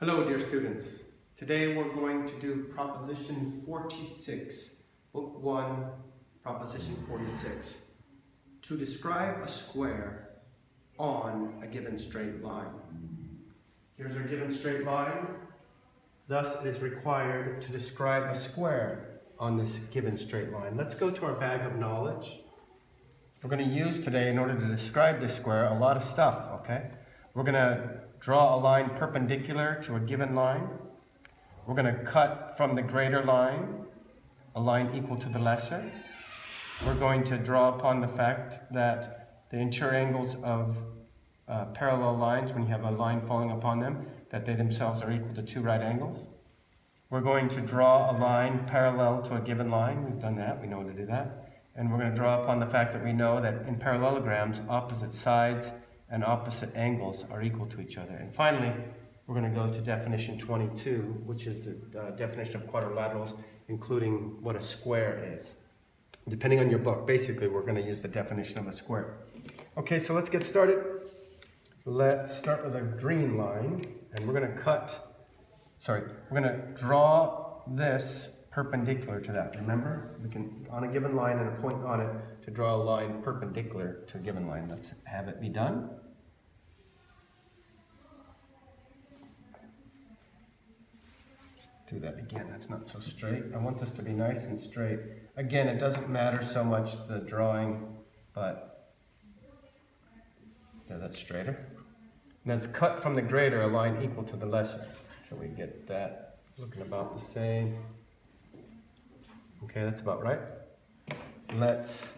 Hello, dear students. Today we're going to do Proposition 46, Book 1, Proposition 46. To describe a square on a given straight line. Here's our given straight line. Thus, it is required to describe a square on this given straight line. Let's go to our bag of knowledge. We're going to use today, in order to describe this square, a lot of stuff, okay? We're going to draw a line perpendicular to a given line. We're going to cut from the greater line a line equal to the lesser. We're going to draw upon the fact that the interior angles of parallel lines, when you have a line falling upon them, that they themselves are equal to two right angles. We're going to draw a line parallel to a given line. We've done that. We know how to do that. And we're going to draw upon the fact that we know that in parallelograms, opposite sides and opposite angles are equal to each other. And finally, we're going to go to definition 22, which is the definition of quadrilaterals, including what a square is. Depending on your book, basically, we're going to use the definition of a square. Okay, so let's get started. Let's start with a green line, and we're going to draw this perpendicular to that. Remember, we can, on a given line and a point on it, to draw a line perpendicular to a given line. Let's have it be done. Let's do that again. That's not so straight. I want this to be nice and straight. Again, it doesn't matter so much the drawing, but yeah, that's straighter. And let's cut from the greater a line equal to the lesser. So we get that looking about the same. Okay, that's about right. Let's,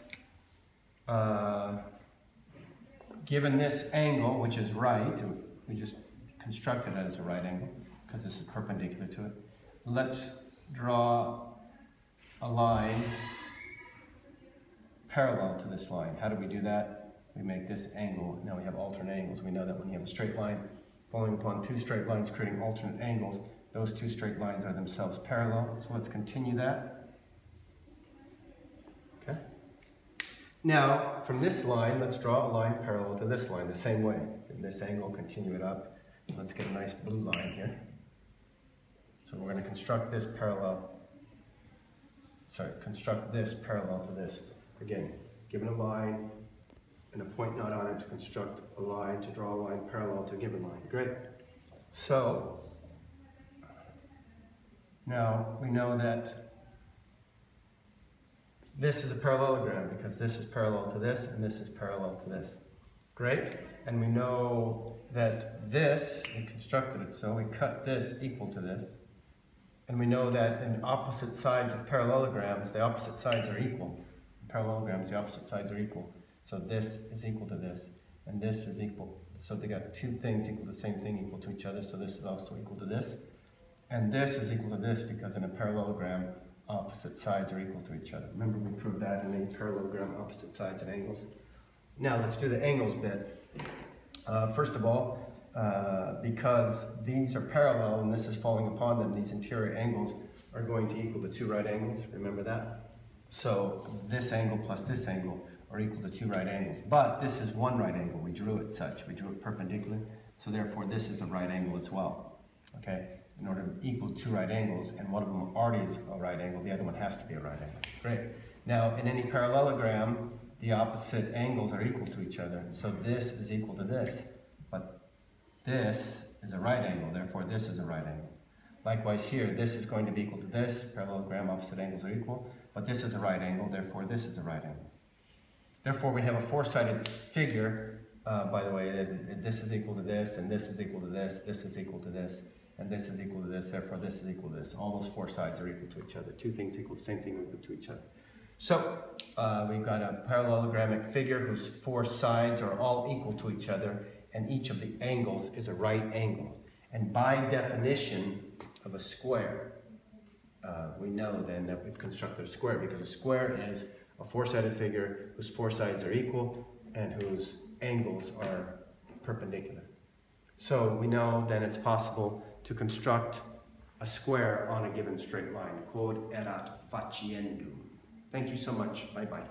given this angle, which is right, we just constructed it as a right angle because this is perpendicular to it. Let's draw a line parallel to this line. How do we do that? We make this angle. Now we have alternate angles. We know that when you have a straight line falling upon two straight lines creating alternate angles, those two straight lines are themselves parallel. So let's continue that. Okay. Now, from this line, let's draw a line parallel to this line the same way. In this angle, continue it up. Let's get a nice blue line here. So we're going to construct this parallel to this. Again, given a line and a point not on it to construct a line, to draw a line parallel to a given line. Great. So, now we know that this is a parallelogram because this is parallel to this and this is parallel to this. Great. And we know that this, we constructed it so, we cut this equal to this. And we know that in opposite sides of parallelograms, the opposite sides are equal. In parallelograms, the opposite sides are equal. So this is equal to this, and this is equal. So they got two things equal to the same thing, equal to each other. So this is also equal to this. And this is equal to this because in a parallelogram, opposite sides are equal to each other. Remember, we proved that in a parallelogram, opposite sides and angles. Now let's do the angles bit. First of all, because these are parallel and this is falling upon them, these interior angles are going to equal to two right angles. Remember that? So this angle plus this angle are equal to two right angles. But this is one right angle. We drew it such. We drew it perpendicular. So therefore, this is a right angle as well. Okay? In order to equal two right angles, and one of them already is a right angle, the other one has to be a right angle. Great. Now, in any parallelogram, the opposite angles are equal to each other. So this is equal to this. But this is a right angle. Therefore, this is a right angle. Likewise here, this is going to be equal to this. Parallelogram, opposite angles are equal. But this is a right angle. Therefore, this is a right angle. Therefore, we have a four-sided figure, by the way, that this is equal to this, and this is equal to this, this is equal to this, and this is equal to this, therefore this is equal to this. All those four sides are equal to each other. Two things equal the same thing equal to each other. So, we've got a parallelogramic figure whose four sides are all equal to each other, and each of the angles is a right angle. And by definition of a square, we know then that we've constructed a square, because a square is a four-sided figure whose four sides are equal and whose angles are perpendicular. So we know then it's possible to construct a square on a given straight line. Quod erat faciendum. Thank you so much. Bye-bye.